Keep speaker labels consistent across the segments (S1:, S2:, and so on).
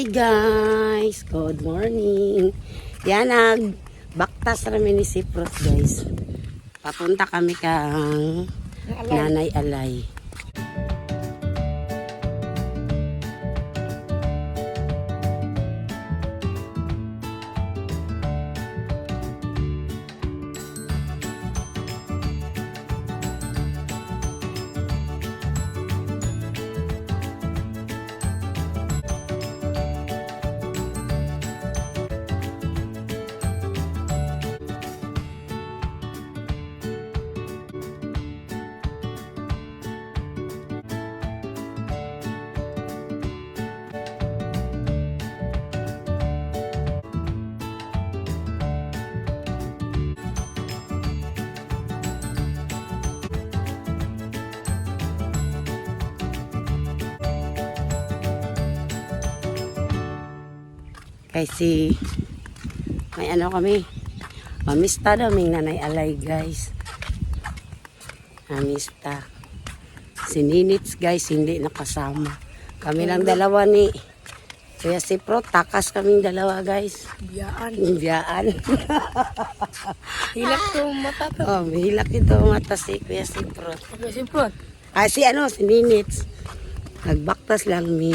S1: Hi guys! Good morning! Yan, nagbaktas rami ni Siprot guys. Papunta kami kang Nanay Alay. Kasi may ano kami, mamista daw may Nanay Alay guys. Mamista. Si Ninits guys hindi nakasama. Kami lang dalawa ni Kuya Siprot, takas kaming dalawa guys.
S2: Biyaan.
S1: Biyaan.
S2: Hilak to mata to.
S1: Oh, hilak ito mata si Kuya Siprot.
S2: Kuya Siprot.
S1: Si Ninits. Nagbaktas lang mi.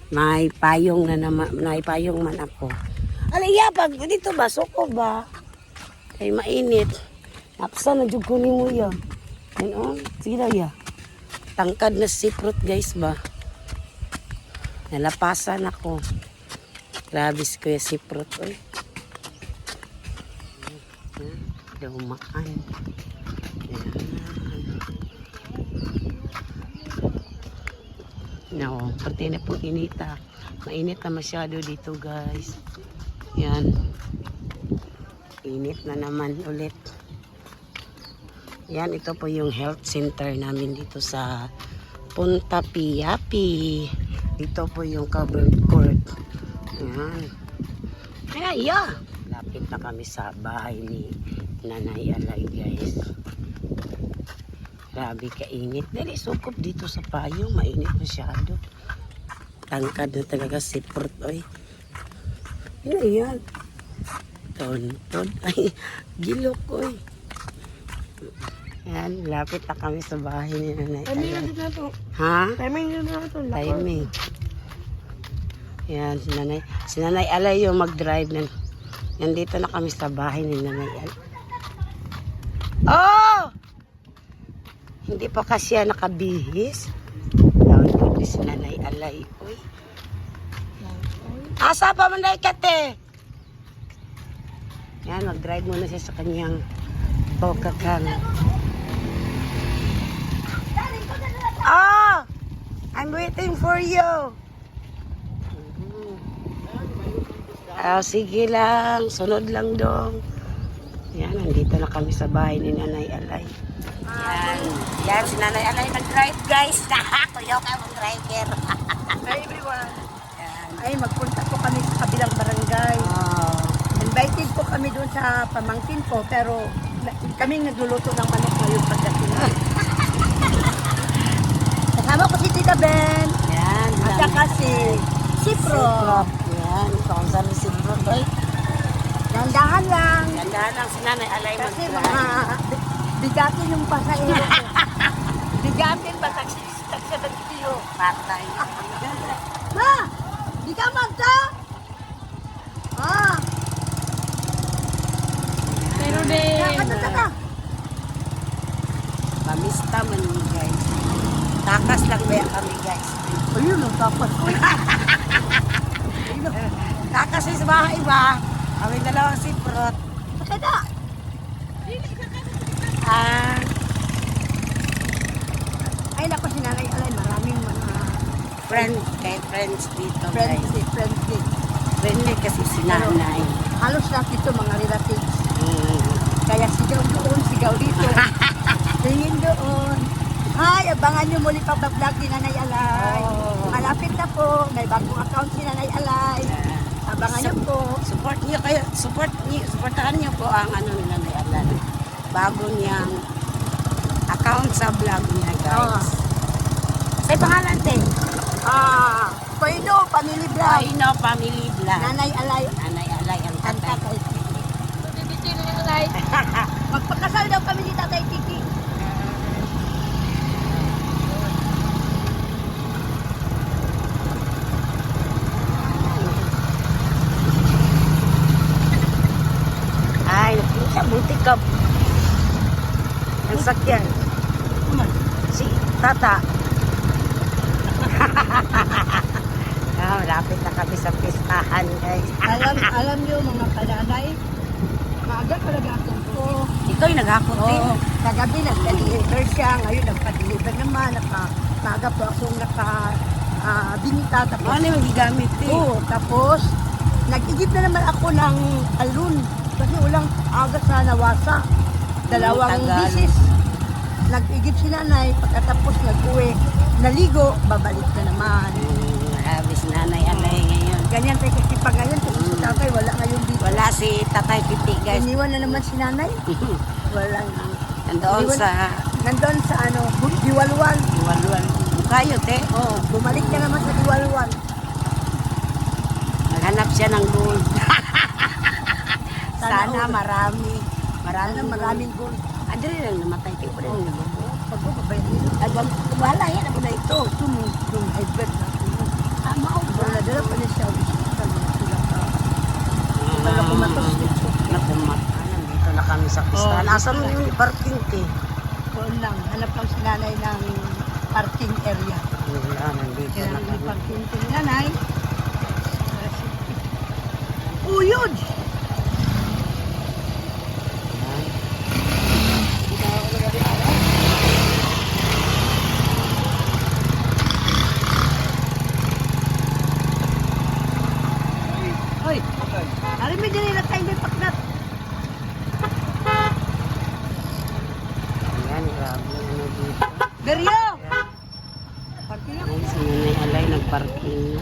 S1: May payong na naman, may payong man ako. Alaya, pag dito ba, suko ba? Ay mainit. Napsa na jud kunin mo ya. Ano? Sige daw ya. Tangkad na Siprot guys ba. Nalapasan ako. Grabe si Kuya Siprot. Oy. Daw makan. No, pati na po inita. Mainit na masyado dito guys. Yan. Init na naman ulit. Yan, ito po yung health center namin dito sa Punta Piapi. Dito po yung covered court. Yan. Kaya yeah. Lapit na kami sa bahay ni Nanay Alay guys. Grabe kainit. Dali sukop dito sa payong. Mainit masyado. Tangkad na talaga Siprot. Oy. Yan, yan. Ton. Ay, gilok. Oy. Yan, lapit na kami sa bahay ni Nanay
S2: Timing
S1: Alay.
S2: na to.
S1: Ha?
S2: Timing na to.
S1: Timing. Yan, si Nanay Alay yung mag-drive. Nandito na kami sa bahay ni Nanay Alay. Oh! Hindi pa kasi siya nakabihis. Tawag ko si Nanay Alay. Uy. Asa pa man ka te? Yan, mag-drive muna siya sa kanyang bokakang. Oh! I'm waiting for you. Sige lang. Sunod lang dong. Yan, nandito na kami sa bahay ni Nanay Alay. Yan, si Nanay Alay nag-drive guys. Kuya ka mong driver.
S2: Hi everyone.
S1: Yan.
S2: Ay, magpunta po kami sa kabilang barangay.
S1: Oh.
S2: Invited po kami doon sa pamangkin ko, pero kaming nagluluto ng manok ngayon pagdating. Kasama ko si Tita Ben.
S1: Yan.
S2: At saka si Siprot.
S1: Yan, ito ang sabi si Siprot. Oy.
S2: Dandahan lang.
S1: Gandahan lang si Nanay Alay
S2: Kasi
S1: mag-drive.
S2: mga bigatin yung pasahero ko. Bigatin ba? Taksi ng kilo.
S1: Patay.
S2: Ma! Di ka magta? Ah!
S1: Pero
S2: Taka.
S1: Mamista man ni guys. Takas lang ba kami guys.
S2: Ayun ang tapas ko.
S1: Takas sa bahay ba? Kami dalawang Siprot.
S2: Sakada! Ay naku, si Nanay Alay, maraming mga
S1: Friends dito guys.
S2: friendly.
S1: Friendly kasi si Nanay.
S2: Halos lahat dito mga relatives.
S1: Mm.
S2: Kaya sigaw doon, sigaw dito. Tingin doon. Hi, abangan nyo muli pag-vlog ni Nanay Alay.
S1: Oh.
S2: Malapit na po, may bagong account si Nanay Alay. Abangan nyo po.
S1: Supportahan niyo po ang ano ni Nanay Alay. Bago niyang account sa vlog niya guys.
S2: Say pangalan, te. Koido, Family Vlog.
S1: Ay, no, family vlog.
S2: Nanay Alay.
S1: Nanay Alay ang
S2: Kanta
S1: tatay.
S2: kay Titi. Magpakasal daw kami ni Tatay Titi.
S1: Ay, nakita, butik ka. Ang sakyan. Si Tata. Malapit na kami sa pistahan, guys.
S2: Alam niyo mga kalanay, maaga talaga ako po.
S1: Ito'y naghapon din.
S2: Oo, kagabi nagpa-deliver siya, ngayon nagpa-deliver naman, maaga po akong binita. Tapos,
S1: Ano yung gigamit eh?
S2: oo, tapos, nag-igip na naman ako ng alun. Kasi ulang aga sa nawasa. Dalawang
S1: Tagal.
S2: bisis. Nag-igip si nanay, pagkatapos nag-uwi, naligo, babalik na naman.
S1: Abis Nanay Alay ngayon.
S2: Ganyan tayo kasi pag ngayon, kasi si tatay wala ngayon dito.
S1: Wala si Tatay Titi, guys.
S2: Iniwan na naman si nanay. Walang.
S1: Nandoon
S2: Iniwan-
S1: sa
S2: Nandun sa Diwalwan.
S1: Iwaluan. Kayot eh.
S2: Oo, bumalik na naman sa Diwalwan.
S1: Naghanap siya ng gold.
S2: Sana
S1: Sana
S2: all.
S1: marami.
S2: Sana maraming gold.
S1: Ano rin lang namatay kayo pa rin.
S2: Pag po, babayan nila.
S1: Ay, wala yan ako na ito.
S2: Yung hybrid na.
S1: Tama
S2: Pero nadala pa niya siya. Wala kumatos dito.
S1: Nakumata. Nandito na kami sa pistahan.
S2: Oh,
S1: Asan mo yung parking eh?
S2: Doon lang, hanap lang si nanay ng parking area.
S1: Wala, nandito
S2: Kaya
S1: na
S2: lang
S1: kami.
S2: yung parking ko ni nanay. Oh, yun! Hoy! Alam mo dyan nila tayo may paknat.
S1: Ayan, grabe. Ano dito?
S2: Beryo! Parking ako.
S1: Ay, si Nanay Alay nagparking na.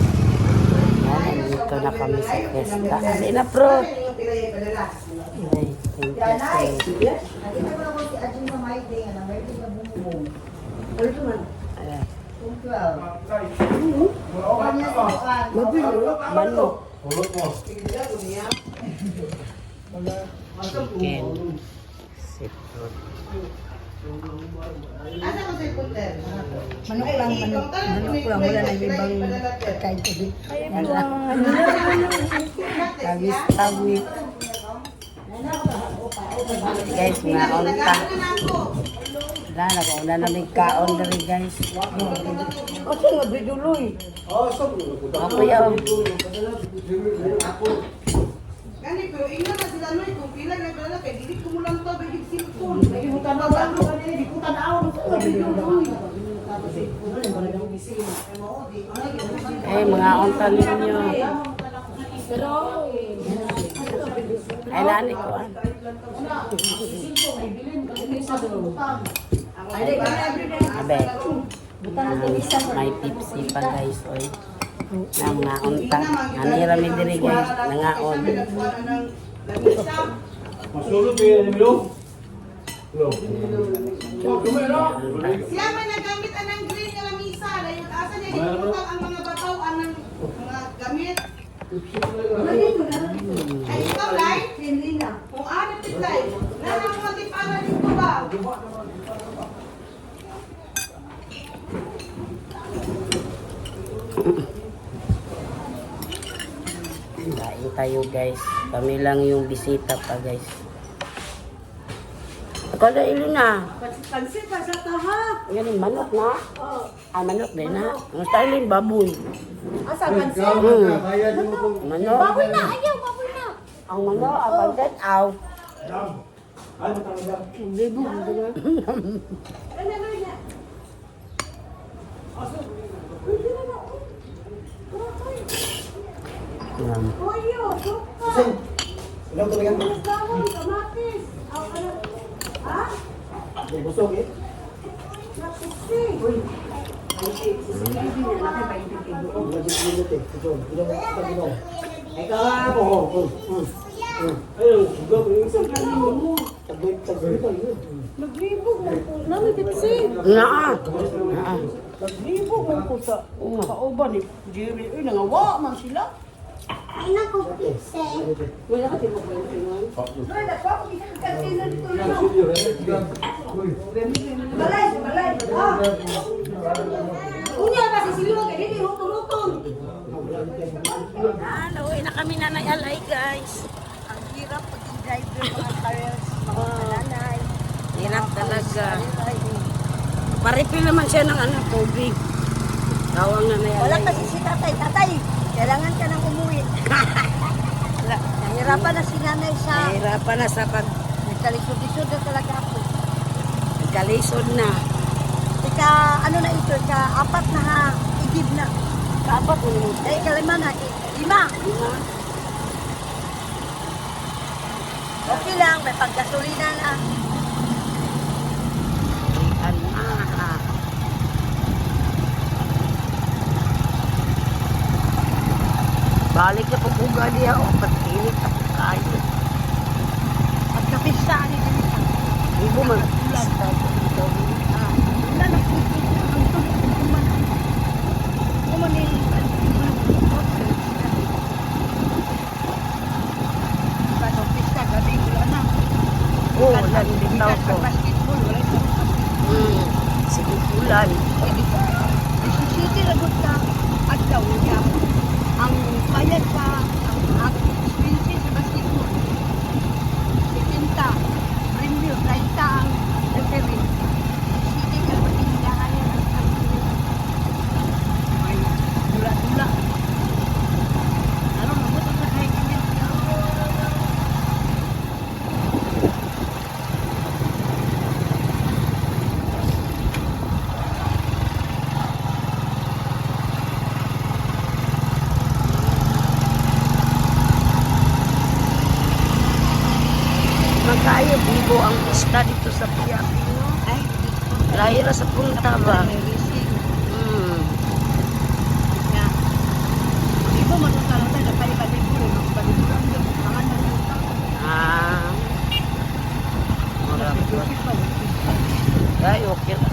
S1: Ayan, nandito na kami sa pesta. Kasi na, bro. Ay, thank you, sir. Ayan. Manok. Chicken. Seafood.
S2: Manok lang, wala na yung ibang pagkain ko din.
S1: Tawis-tawis. Guys, mga onta. Wala, nakauna na may kaon na rin, guys.
S2: Kasi nga, biduloy.
S1: Ako yun.
S3: Gani pero ina na sila no kung pila na pala kay dili ko mulang to bigig cellphone. Bigig mo tanaw ano kanina di ko tanaw sa video uy.
S1: Eh, mga onta ninyo. Ay, nani ko. Abe. May tipsy pa, guys. Oy. Na mga onta. Ano yung rami diri, guys? Nangaon.
S4: Masulog kayo ni Milo? Milo.
S3: Siya man nagamit anang green nga lamisa dayon asa niya giputang ang mga bataw anang mga gamit. Ay ikaw lay Lina. Kung ano pitay. Nana mo tipara dito ba?
S1: Kain tayo, guys. Kami lang yung bisita pa, guys. Ako na ilo na.
S2: Pansit pa sa taha.
S1: Yan yung manok na. Ah, manok din na. Ang style yung baboy.
S2: Asa pansit?
S1: Manok.
S2: Baboy na, ayaw, baboy na.
S1: Ang manok, ang pansit, aw.
S2: Libo, diba?
S1: Yan.
S2: Toyo, suka.
S4: Ilang talagang
S2: Bawang, kamatis. Ano? Ha?
S4: busog eh.
S2: Nakisi.
S3: Naglibog man ko. Nami bitsi.
S1: Naa.
S3: Naglibog man ko sa kauban ni Jerry. Uy, nangawa man sila. Wala ka tibok ba yung tingnan? Balay. Unya kasi sila kay dili hutong-hutong.
S1: Uwi na kami Nanay Alay, guys.
S2: Ang hirap pag-drive yung mga cars, mga nanay.
S1: Hirap talaga. Paripil naman siya ng tubig. Tawang Nanay Alay.
S2: Wala kasi si tatay. Tatay, kailangan ka nang umuwi. Nahirapan na si nanay sa...
S1: Nahirapan na sa
S2: Nagkalisod-lisod na talaga ako.
S1: pagkalisod na.
S2: Ika, ano na ito, apat na ha, igib na.
S1: Dapat mo.
S2: Dahil kalima na, lima. Okay lang, may paggasolina na.
S1: Balik na pag-uga niya. Pag-init na kayo.
S2: Pagkapista ni Dinita.
S1: Ibo man.
S2: Wala na po. Ang tulog man. Kumanin. Pagkapista, gabi, wala na.
S1: Oo, wala din daw ko.
S2: Basketball, wala na.
S1: Sige, ulan.
S2: City lagot ka at daw niya. Ang bayad sa ang expenses sa basketball. 70, premium, 30 ang referee. City ka patindahan yan ang may dula-dula. Ano, mabuto sa kahit kanya.
S1: Magkayo, bibo ang pista dito sa Piyapino.
S2: Ay,
S1: Lahira sa punta ba?
S2: racing.
S1: Hmm.
S2: Na, ibo matutalong tayo, nagpalibad-libur, nagpalibad yung mga nalutang.
S1: Ah. Mura po. Ay, okay na.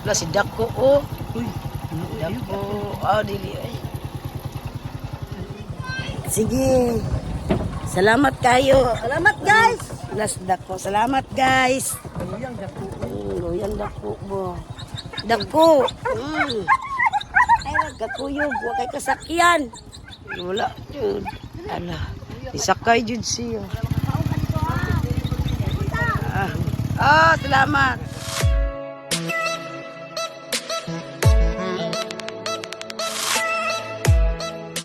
S1: Wala si Dako, oh. Dako. Oh, dili ay. Sige. Salamat kayo.
S2: Salamat guys!
S1: Last Dako. Salamat guys. Luyang Dako mo. Dako. Ay, nagkakuyog. Huwag kay kasakyan. Wala. Yun. Ala. Isakay jud siya. Salamat.